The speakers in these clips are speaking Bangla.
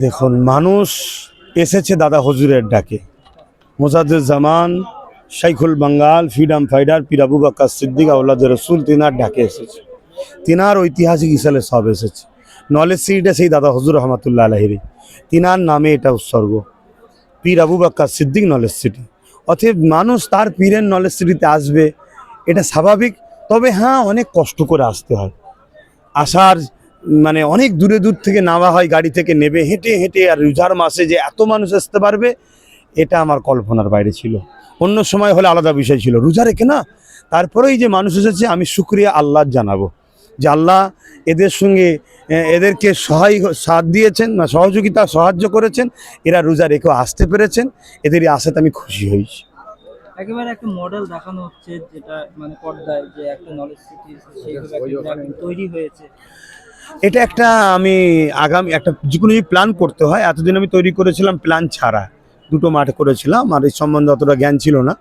দেখুন, মানুষ এসেছে দাদা হুজুরের ডাকে। মোজাদ্দেজ্জামান, শাইখুল বাঙ্গাল, ফ্রিডম ফাইটার পীর আবু বকর সিদ্দিক আওলাদ রসুল তিনার ডাকে এসেছে। তিনার ঐতিহাসিক হিসাবে সব এসেছে। নলেজ সিটিটা সেই দাদা হুজুর রহমতুল্লাহ আলাইহি, তিনার নামে এটা উৎসর্গ, পীর আবু বকর সিদ্দিক নলেজ সিটি। অতএব মানুষ তার পীরের নলেজ সিটিতে আসবে, এটা স্বাভাবিক। তবে হ্যাঁ, অনেক কষ্ট করে আসতে হয়। আসার মানে অনেক দূরে দূর থেকে নামা হয়, গাড়ি থেকে নেবে হেঁটে হেঁটে। আর রোজার মাসে যে এত মানুষ আসতে পারবে, এটা আমার কল্পনার বাইরে ছিল। অন্য সময় হলে আলাদা বিষয় ছিল, রোজা রেখে না। তারপরেই যে মানুষ এসেছে, আমি শুকরিয়া আল্লাহ জানাবো যে আল্লাহ এদের সঙ্গে এদেরকে সাথ দিয়েছেন, সহযোগিতা সাহায্য করেছেন। এরা রোজা রেখেও আসতে পেরেছেন, এদেরই আসাতে আমি খুশি হয়েছি। একেবারে একটা মডেল দেখানো হচ্ছে, যেটা মানে পর্দায় যে একটা নলেজ সিটি সেইভাবে একটা brand তৈরি হয়েছে। এটা একটা আমি আগামী একটা যে কোনো প্ল্যান করতে হয়। এতদিন আমি তৈরি করেছিলাম প্ল্যান ছাড়া, দুটো মাঠ করেছিলাম, আর এই সম্বন্ধে অতটা জ্ঞান ছিল না।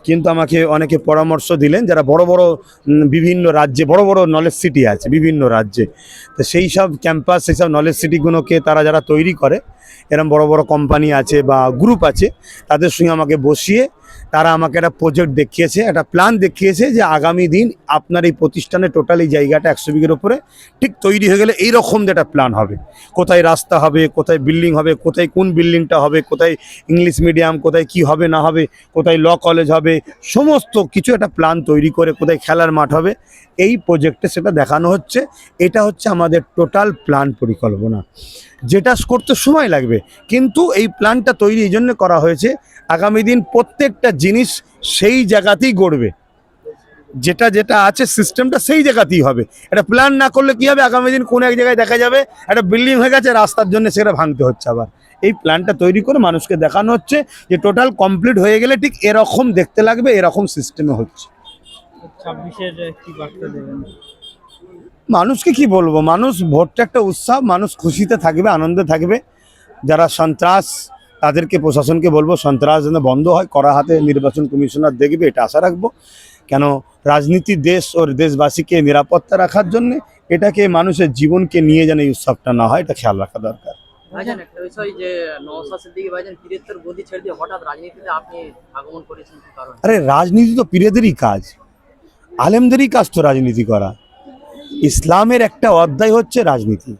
কিন্তু আমাকে অনেকে পরামর্শ দিলেন, যারা বড় বড় বিভিন্ন রাজ্যে বড় বড় নলেজ সিটি আছে বিভিন্ন রাজ্যে, তো সেই সব ক্যাম্পাস, সেই সব নলেজ সিটিগুলোকে তারা যারা তৈরি করে, এরকম বড় বড় কোম্পানি আছে বা গ্রুপ আছে, তাদের সঙ্গে আমাকে বসিয়ে তারা আমাকে একটা প্রজেক্ট দেখিয়েছে, একটা প্ল্যান দেখিয়েছে যে আগামী দিন আপনার এই প্রতিষ্ঠানে টোটাল এই জায়গাটা 100 বিঘের উপরে ঠিক তৈরি হয়ে গেলে এইরকম যে একটা প্ল্যান হবে। কোথায় রাস্তা হবে, কোথায় বিল্ডিং হবে, কোথায় কোন বিল্ডিংটা হবে, কোথায় ইংলিশ মিডিয়াম, কোথায় কি হবে না হবে, কোথায় ল কলেজ হবে, সমস্ত কিছু একটা প্ল্যান তৈরি করে কোথায় খেলার মাঠ হবে, এই প্রজেক্টে সেটা দেখানো হচ্ছে। এটা হচ্ছে আমাদের টোটাল প্ল্যান পরিকল্পনা, যেটা করতে সময় লাগবে। কিন্তু এই প্ল্যানটা তৈরি এই জন্য করা হয়েছে, আগামী দিন প্রত্যেকটা জিনিস সেই জায়গাতেই গড়বে, যেটা যেটা আছে সিস্টেমটা সেই জায়গাতেই হবে। একটা প্ল্যান না করলে কি হবে, আগামী দিন কোনো এক জায়গায় দেখা যাবে একটা বিল্ডিং হয়ে গেছে, রাস্তার জন্য সেটা ভাঙতে হচ্ছে আবার। এই প্ল্যানটা তৈরি করে মানুষকে দেখানো হচ্ছে যে টোটাল কমপ্লিট হয়ে গেলে ঠিক এরকম দেখতে লাগবে, এরকম সিস্টেমে হচ্ছে। 26-এর কি বার্তা দেবেন? মানুষকে কি বলবো, মানুষ ভোটটা একটা উৎসব, মানুষ খুশিতে থাকবে, আনন্দে থাকবে। যারা সন্ত্রাস, তাদেরকে প্রশাসনকে বলবো সন্ত্রাস যেন বন্ধ হয়, কড়া হাতে নির্বাচন কমিশনার দেখবে, এটা আশা রাখবো। কেন, রাজনীতি দেশ ওর দেশবাসীকে নিরাপত্তা রাখার জন্য, এটাকে মানুষের জীবনকে নিয়ে যেন এই উৎসবটা না হয়, এটা খেয়াল রাখা দরকার। ভাইজান, একটা বিষয় যে নওশাদ সিদ্দিকী ভাইজান পীরের গদি ছেড়ে দিয়ে হঠাৎ রাজনীতিতে আপনি আগমন করেছেন, কি কারণ? আরে রাজনীতি তো পীরেদেরই কাজ, আলেমদেরই কাজ তো রাজনীতি করা। ইসলামের একটা অধ্যায় হচ্ছে রাজনীতি।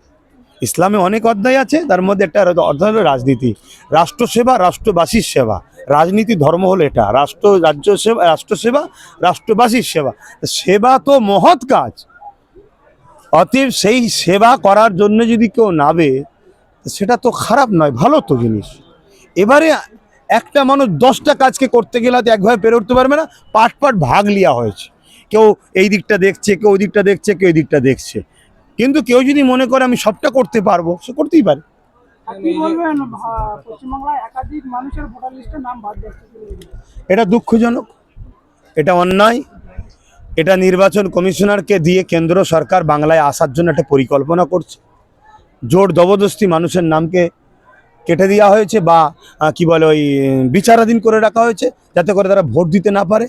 ইসলামে অনেক অধ্যায় আছে, তার মধ্যে একটা অধ্যায় হলো রাজনীতি। রাষ্ট্রসেবা, রাষ্ট্রবাসীর সেবা। রাজনীতি ধর্ম হলো এটা, রাষ্ট্রসেবা, রাষ্ট্রবাসীর সেবা। সেবা তো মহৎ কাজ, অতএব সেই সেবা করার জন্য যদি কেউ নাবে, সেটা তো খারাপ নয়, ভালো তো জিনিস। এবারে একটা মানুষ 10টা কাজকে করতে গেলে হয়তো একভাবে পেরে উঠতে পারবে না, পাট পাট ভাগ লিয়া হয়েছে। কেউ এই দিকটা দেখছে, কেউ ওই দিকটা দেখছে, কেউ এই দিকটা দেখছে। কিন্তু কেউ যদি মনে করে আমি সবটা করতে পারবো, সে করতেই পারে। কি বলবেন, পশ্চিমবাংলায় একাধিক মানুষের ভোটার লিস্টে নাম বাদ যাচ্ছে? এটা দুঃখজনক, এটা অন্যায়। এটা নির্বাচন কমিশনারকে দিয়ে কেন্দ্র সরকার বাংলায় আসার জন্য একটা পরিকল্পনা করছে। জোর জবরদস্তি মানুষের নামকে কেটে দেওয়া হয়েছে, বা কি বলে ওই বিচারাধীন করে রাখা হয়েছে, যাতে করে তারা ভোট দিতে না পারে।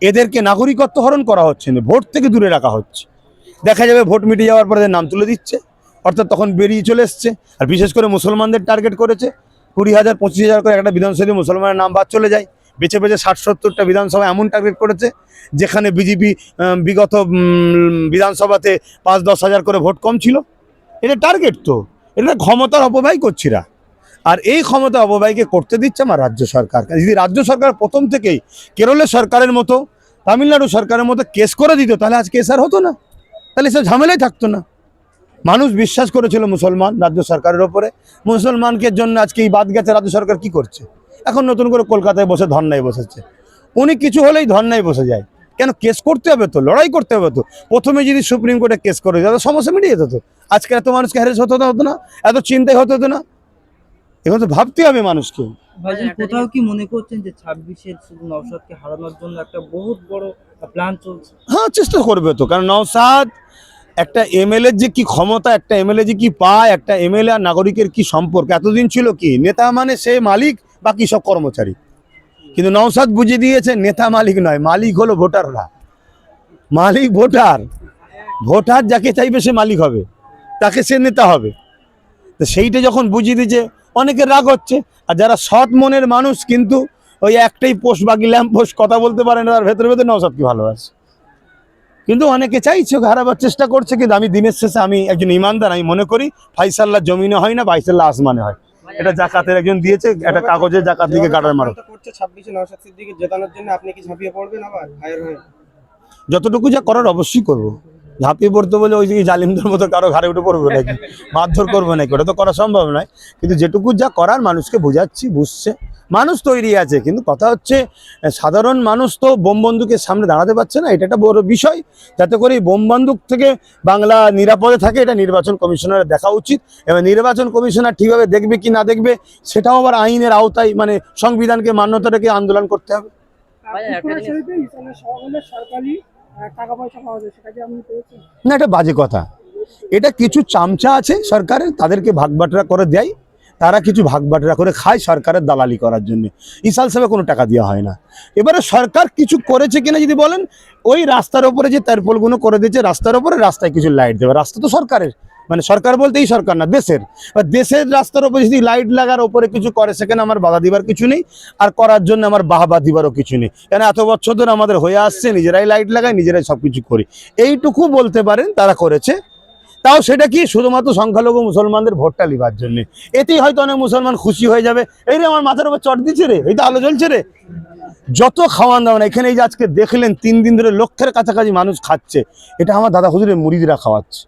এদেরকে নাগরিকত্ব হরণ করা হচ্ছে না, ভোট থেকে দূরে রাখা হচ্ছে। দেখা যাবে ভোট মিটে যাওয়ার পরে নাম তুলে দিচ্ছে, অর্থাৎ তখন বেরিয়ে চলে এসছে। আর বিশেষ করে মুসলমানদের টার্গেট করেছে, 20,000 25,000 করে একটা বিধানসভায় মুসলমানের নাম বাদ চলে যায়। বেছে বেছে 60-70টা বিধানসভা এমন টার্গেট করেছে, যেখানে বিজেপি বিগত বিধানসভাতে 5-10 হাজার করে ভোট কম ছিল। এটা টার্গেট, তো এটা ক্ষমতার অপব্যয় করছিরা। আর এই ক্ষমতা অপব্যয়কে করতে দিচ্ছে আমার রাজ্য সরকার। যদি রাজ্য সরকার প্রথম থেকেই কেরলের সরকারের মতো, তামিলনাড়ু সরকারের মতো কেস করে দিত, তাহলে আজ কেস আর হতো না, তাহলে সে ঝামেলাই থাকতো না। মানুষ বিশ্বাস করেছিল মুসলমান রাজ্য সরকারের ওপরে, মুসলমানকে জন্য আজকে এই বাদ গেছে। রাজ্য সরকার কি করছে এখন, নতুন করে কলকাতায় বসে ধর্নায় বসেছে। উনি কিছু হলেই ধর্নায় বসে যায় কেন? কেস করতে হবে তো, লড়াই করতে হবে তো। প্রথমে যদি সুপ্রিম কোর্টে কেস করে যেত, সমস্যা মিটিয়ে যেত তো। আজকে এত মানুষকে হ্যারেস হতো না, এত চিন্তাই হতো না। এখন তো ভাবতে হবে মানুষকে। ভাইজান, কোথাও কি মনে করছেন যে 26-এর শুধু নওশাদকে হারানোর জন্য একটা বহুত বড় প্ল্যান চলছে? হ্যাঁ, চেষ্টা করবে তো, কারণ নওশাদ একটা এমএলএর যে কি ক্ষমতা, একটা এমএলএ যে কি পায়, একটা এমএলএ আর নাগরিকের কি সম্পর্ক, এতদিন ছিল কি নেতা মানে সে মালিক, বাকি সব কর্মচারী। কিন্তু নওশাদ বুঝিয়ে দিয়েছে নেতা মালিক নয়, মালিক হলো ভোটাররা। মালিক ভোটার, ভোটার যাকে চাইবে সে মালিক হবে, তাকে সে নেতা হবে। তো সেইটা যখন বুঝিয়ে দিচ্ছে অনেকের রাগ হচ্ছে। আর যারা সৎ মনের মানুষ কিন্তু ওই একটাই পোস্ট বাকি ল্যাম্প পোস্ট কথা বলতে পারে না, তার ভেতরে ভেতরে নওশাদকে ভালোবাসে। কিন্তু অনেকে চাইছে ওকে হারাবার চেষ্টা করছে, কিন্তু আমি দিনের শেষে আমি একজন ইমানদার, আমি মনে করি ফাইসাল্লাহ জমিনে হয় না, ফাইসাল্লাহ আসমানে হয়। এটা জাকাতের একজন দিয়েছে, একটা কাগজে জাকাত দিকে কাটার মারো। করছে 26 নওশাদ সিদ্দিকী জেতানোর জন্য, আপনি কি ঝাঁপিয়ে পড়বেন আবার ভাইয়ের হয়ে? যতটুকু যা করার অবশ্যই করবো। ঝাঁপিয়ে পড়তে বলে ওই যে জালিমদের মতো কারো ঘাড়ে উঠে পড়বো নাকি, মারধর করবো নাকি, ওটা তো করা সম্ভব নয়। কিন্তু যেটুকু যা করার মানুষকে বোঝাচ্ছি, বুঝছে, মানুষ তৈরি আছে। কিন্তু কথা হচ্ছে সাধারণ মানুষ তো বোম বন্দুকের সামনে দাঁড়াতে পারছে না, এটা একটা বড় বিষয়। যাতে করে এই বোম বন্দুক থেকে বাংলা নিরাপদে থাকে, এটা নির্বাচন কমিশনারের দেখা উচিত। এবং নির্বাচন কমিশনার ঠিকভাবে দেখবে কি না দেখবে সেটাও আবার আইনের আওতায়, মানে সংবিধানকে মান্যতা রেখে আন্দোলন করতে হবে। পুষ্করা শরীফে ইসলামের সমাবেশে সরকারি টাকা পয়সা পাওয়া যায়, সেটা কি আপনি পেয়েছেন? না, এটা বাজে কথা। এটা কিছু চামচা আছে সরকারের, তাদেরকে ভাগবাটরা করে দেয়, তারা কিছু ভাগবাটরা করে খায় সরকারের দালালি করার জন্য। ইসাল সাহেবে কোনো টাকা দেওয়া হয় না। এবারে সরকার কিছু করেছে কিনা যদি বলেন, ওই রাস্তার ওপরে যে তারপলগুলো করে দিয়েছে, রাস্তার ওপরে রাস্তায় কিছু লাইট দেবে। রাস্তা তো সরকারের, মানে সরকার বলতে এই সরকার না, দেশের। আর দেশের রাস্তার ওপরে যদি লাইট লাগার ওপরে কিছু করে, সেখানে আমার বাধা দিবার কিছু নেই, আর করার জন্য আমার বাহবা দিবারও কিছু নেই। কেন এত বছর ধরে আমাদের হয়ে আসছে, নিজেরাই লাইট লাগাই, নিজেরাই সব কিছু করি, এইটুকু বলতে পারেন তারা করেছে। তাও সেটা কি শুধুমাত্র সংখ্যালঘু মুসলমানদের ভোটটা লিবার জন্য। এতেই হয়তো অনেক মুসলমান খুশি হয়ে যাবে, এই রে আমার মাথার উপর চট দিচ্ছে রে, এই তো আলো জ্বলছে রে। যত খাওয়ান দাওয়ান এখানে, এই যে আজকে দেখলেন 3 দিন ধরে লক্ষের কাছাকাছি মানুষ খাচ্ছে, এটা আমার দাদা হুজুরের মুরিদরা খাওয়াচ্ছে।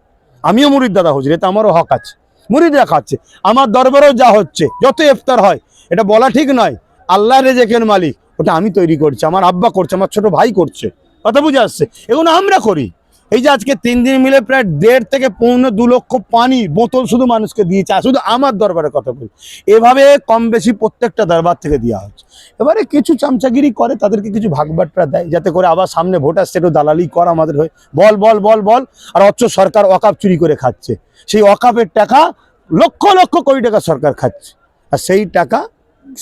আমিও মুরিদ দাদা হুজুর, এটা আমারও হক আছে। মুরিদরা খাচ্ছে, আমার দরবারেও যা হচ্ছে, যত ইফতার হয়, এটা বলা ঠিক নয়, আল্লাহ রেজেকের মালিক, ওটা আমি তৈরি করছি, আমার আব্বা করছে, আমার ছোট ভাই করছে। কথা বুঝে আসছে? এগুলো আমরা করি। এই যে আজকে 3 দিন মিলে প্রায় 1.5 থেকে 2 লক্ষ পানি বোতল শুধু মানুষকে দিয়েছে, আর শুধু আমার দরবারের কথা বলি। এভাবে কম বেশি প্রত্যেকটা দরবার থেকে দেওয়া হচ্ছে। এবারে কিছু চামচাগিরি করে, তাদেরকে কিছু ভাগবাটরা দেয়, যাতে করে আবার সামনে ভোট আসছে, একটু দালালি কর আমাদের হয়ে, বল বল বল বল। আর অথচ সরকার ওয়াকাফ চুরি করে খাচ্ছে। সেই ওয়াকাফের টাকা লক্ষ লক্ষ কোটি টাকা সরকার খাচ্ছে, আর সেই টাকা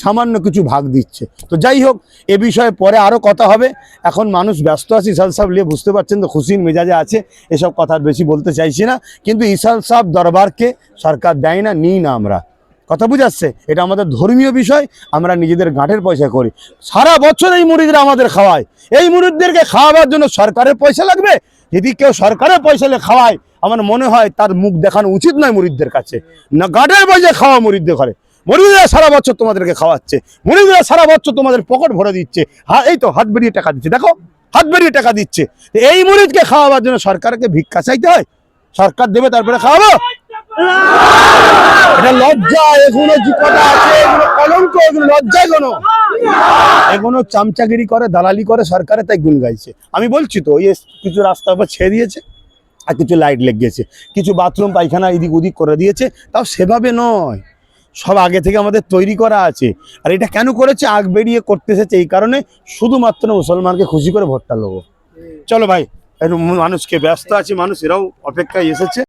সামান্য কিছু ভাগ দিচ্ছে। তো যাই হোক, এ বিষয়ে পরে আরও কথা হবে। এখন মানুষ ব্যস্ত আছে, ইসাল সাহেব নিয়ে বুঝতে পারছেন তো, খুশির মেজাজে আছে, এসব কথা আর বেশি বলতে চাইছি না। কিন্তু ইসাল সাহেব দরবারকে সরকার দেয় না, নিই না আমরা, কথা বুঝাচ্ছে। এটা আমাদের ধর্মীয় বিষয়, আমরা নিজেদের গাঁটের পয়সা করি। সারা বছর এই মুরিদরা আমাদের খাওয়ায়, এই মুরিদদেরকে খাওয়াবার জন্য সরকারের পয়সা লাগবে? যদি কেউ সরকারের পয়সা খাওয়ায়, আমার মনে হয় তার মুখ দেখানো উচিত নয় মুরিদদের কাছে। না, গাঁটের পয়সা খাওয়া মুরিদদের ঘরে, মুরিদরা সারা বছর তোমাদেরকে খাওয়াচ্ছে, মুরিদরা সারা বছর তোমাদের পকেট ভরে দিচ্ছে। এই তো হাত বেরিয়ে টাকা দিচ্ছে, দেখো হাত বেরিয়ে টাকা দিচ্ছে। এই মুরিদকে খাওয়াবার জন্য সরকারকে ভিক্ষা চাইতে হয়? সরকার দেবে তারপরে খাওয়াবো? এটা লজ্জা, এগুলো যে কটা আছে, এগুলো কলঙ্ক, এগুলো লজ্জা, এগুলো চামচাগিরি করে, দালালি করে সরকারে, তাই গুণ গাইছে। আমি বলছি তো, ওই কিছু রাস্তার উপর ছেড়ে দিয়েছে, আর কিছু লাইট লেগেছে, কিছু বাথরুম পায়খানা এদিক ওদিক করে দিয়েছে, তাও সেভাবে নয়, সব আগে থেকে আমাদের তৈরি করা আছে। আর এটা কেন করেছে? আগ বেরিয়ে করতে এসেছে, এই কারণে শুধুমাত্র মুসলমানকে খুশি করে ভোটটা নেবো। চলো ভাই, মানুষকে ব্যস্ত আছে, মানুষ এরাও অপেক্ষায় এসেছে।